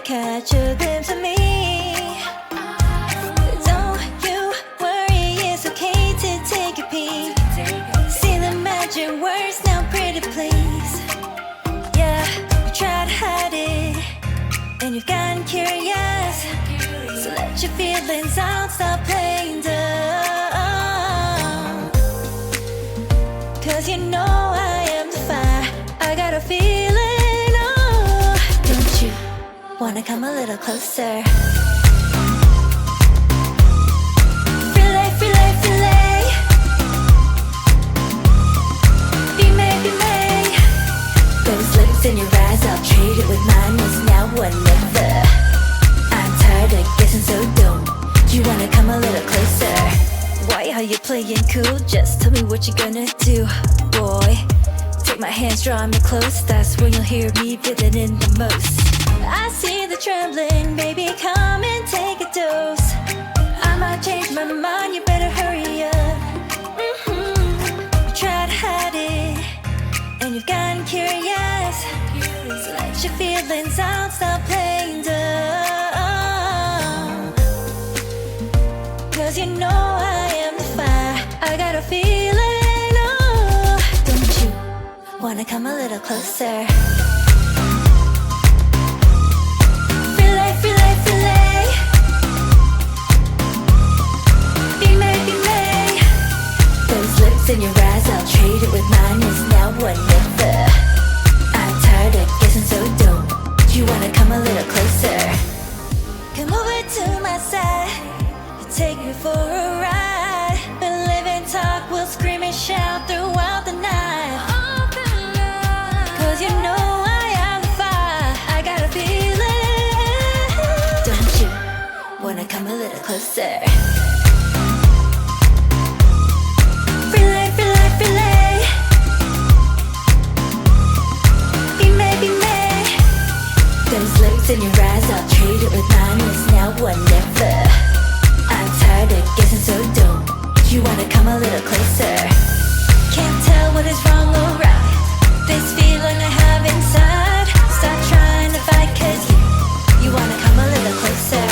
catch a glimpse of me. Don't you worry, it's okay to take a peek. See the magic words now, pretty please. Yeah, you tried to hide it, and you've gotten curious. So let your feelings out, stop playing dumb. Cause you know I am the fire, I got a feeling, oh. Don't you wanna come a little closer? Filet, filet, filet. Be may, be may. Those lips in your eyes, I'll trade it with mine. It's now or never. I'm tired of guessing, so don't you wanna come a little closer? Why are you playing cool? Just tell me what you're gonna do, boy. Take my hands, draw me close. That's when you'll hear me feeling in the most. I see the trembling, baby, come and take a dose. I might change my mind, you better hurry up. You tried to hide it, and you've gotten curious. So let your feelings out, stop playing dumb. Cause you know I am the fire, I got a feeling, oh. Don't you wanna come a little closer? Filet, filet, filet. Be may, be may. Those lips in your eyes, I'll trade it with mine. It's now or never. I'm tired of guessing, so don't you wanna come a little closer? Come over to my side, take me for a ride. We'll live and talk, we'll scream and shout throughout the night. Cause you know I am the fire, I got a feeling. Don't you wanna come a little closer? Filet, filet, filet. Be may, be may. Those lips in your eyes, I'll trade it with mine. It's now or never. I'm tired of guessing, so don't you wanna come a little closer? Can't tell what is wrong or right. This feeling I have inside. Stop trying to fight, cause you wanna come a little closer.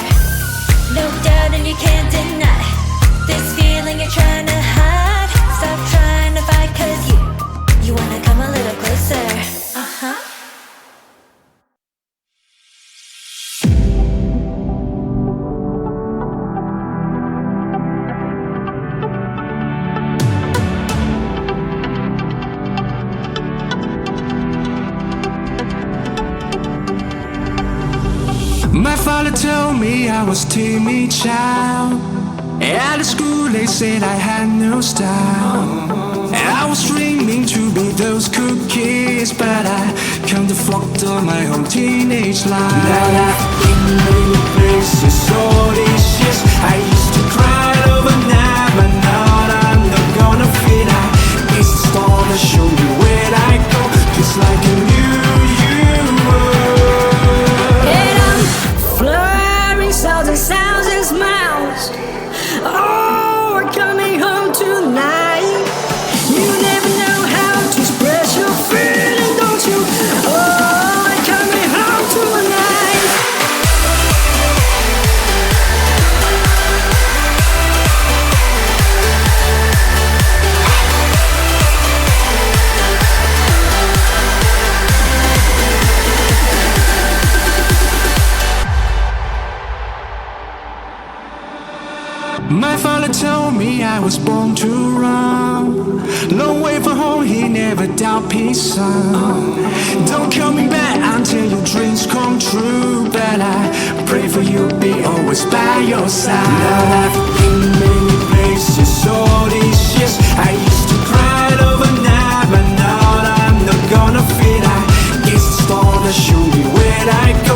No doubt and you can't deny this feeling you're trying to hide. Stop trying to fight, cause you wanna come a little closer. Uh-huh. My father told me I was timid child. At the school they said I had no style. And I was dreaming to be those cool kids, but I can't afford my whole teenage life. Now I've been many places, all these years I used to cry overnight, but now I'm not gonna fit. I guess the star to show me where I go, just like I knew you were. And I'm flying south and sounds and smiles. Oh, we're coming home tonight. You never know how to express your feeling, don't you? Oh, we're coming home tonight. My father told me I was born to run. Long way from home, he never doubt peace, son. Don't call me back until your dreams come true, but I pray for you, be always by your side. Now I've been many places, all these years I used to cry overnight, but now I'm not gonna fit. I guess the star to show me where I go,